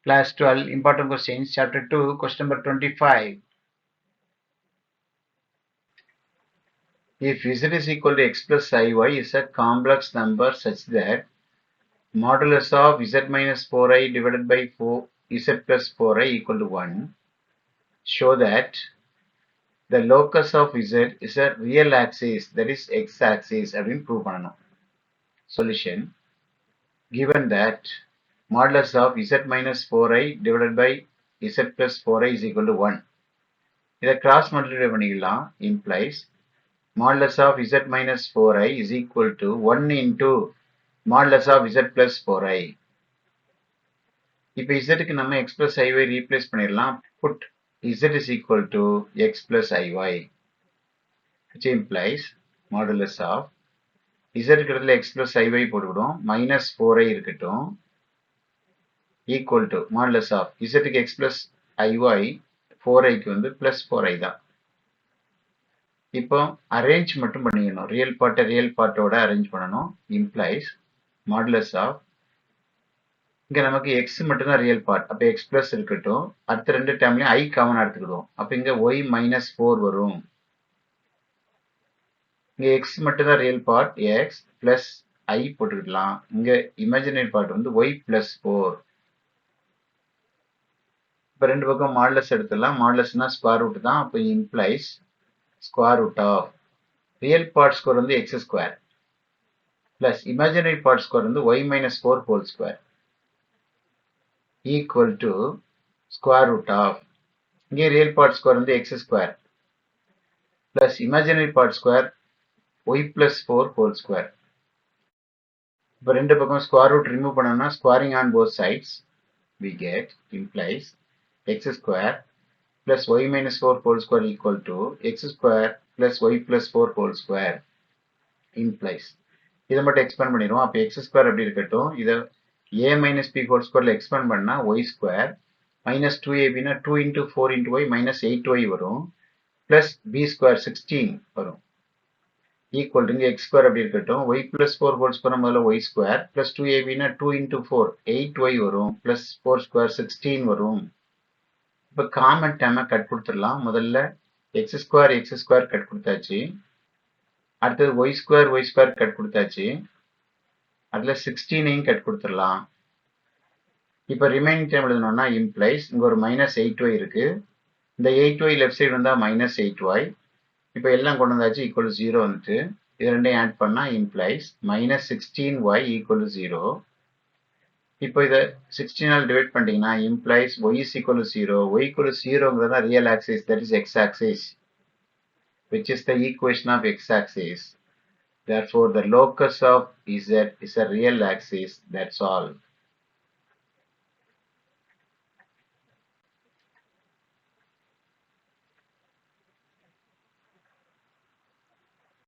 Class 12 important questions, chapter 2, question number 25. If z is equal to x plus iy is a complex number such that modulus of z minus 4i divided by 4z plus 4i equal to 1, show that the locus of z is a real axis, that is x axis. அப்படின்னு prove பண்ணணும். Solution: given that modulus of z minus 4i divided by z plus 4i is equal to 1. இதை cross multiply பண்ணிக்கலாம். Implies modulus of z minus 4i is equal to 1 into modulus of z plus 4i. இப்போ zக்கு நம்ம x plus iy replace பண்ணிடலாம். Put z is equal to x plus iy, which implies modulus of z இடத்துல x plus iy போட்டுவிடும், minus 4i இருக்கட்டும், equal to modulus of zக்கு x plus iy 4iக்கு வந்து plus 4i தான். இப்போ arrange மட்டும் பண்ணிக்கணும், real பார்ட்டோட arrange பண்ணணும். Implies modulus of, இங்க நமக்கு x மட்டும்தான் ரியல் பார்ட், அப்போ x பிளஸ் இருக்கட்டும், அடுத்த ரெண்டு டேர்ம்லயும் i காமன் எடுத்துக்கிடுவோம், அப்போ இங்க y மைனஸ் 4 வரும். இங்க x மட்டும்தான் real part, x plus i போட்டுக்கிடலாம். இங்க இமேஜினரி பார்ட் வந்து y பிளஸ் 4. இப்போ ரெண்டு பக்கம் மாடுலஸ் எடுத்துடலாம். மாடுலஸ்னா ஸ்கொயர் ரூட் தான், அப்போ implies square root of real part square வந்து x square plus imaginary part square வந்து y minus 4 whole square equal to square root of, இங்கே real part square வந்து x square plus imaginary part square y plus 4 whole square. இப்போ ரெண்டு பக்கம் square root remove பண்ணோம்னா squaring on both sides we get implies x square plus y minus 4 whole square equal to x square plus y plus 4 whole square implies. இதை மட்டும் expand பண்ணிடுவோம். அப்போ x square அப்படி இருக்கட்டும், இதை a minus b whole square expand பண்ணா y square minus 2ab னா 2 into 4 into y minus 8y வரும், plus b square 16 வரும், equal to இங்க x square அப்படி இருக்கட்டும், y plus 4 whole square முதல்ல y square plus 2ab னா 2 into 4 8y வரும், plus 4 square 16 வரும். இப்போ காமன் டேர்மை கட் கொடுத்துடலாம். முதல்ல எக்ஸ் ஸ்கொயர் கட் கொடுத்தாச்சு, அடுத்தது ஒய் ஸ்கொயர் கட் கொடுத்தாச்சு, அதில் 16ஐயும் கட் கொடுத்துடலாம். இப்போ ரிமைனிங் டேர்ம் எழுதணும்னா இம்ப்ளைஸ் இங்கே ஒரு மைனஸ் 8y இருக்கு, இந்த 8y லெஃப்ட் சைடு வந்தால் மைனஸ் 8y. இப்போ எல்லாம் கொண்டு வந்தாச்சு, ஈக்குவல் 0 வந்துட்டு, இது ரெண்டையும் ஆட் பண்ணால் இம்ப்ளைஸ் மைனஸ் 16y ஈக்குவல் 0. இப்போ இதை 16ஆல் டிவைட் பண்ணிட்டீங்கன்னா implies y is equal to 0. y equal to 0ங்கிறது தான் real axis, that is x axis, which is the equation of x axis. Therefore, the locus of z is a real axis. That's all.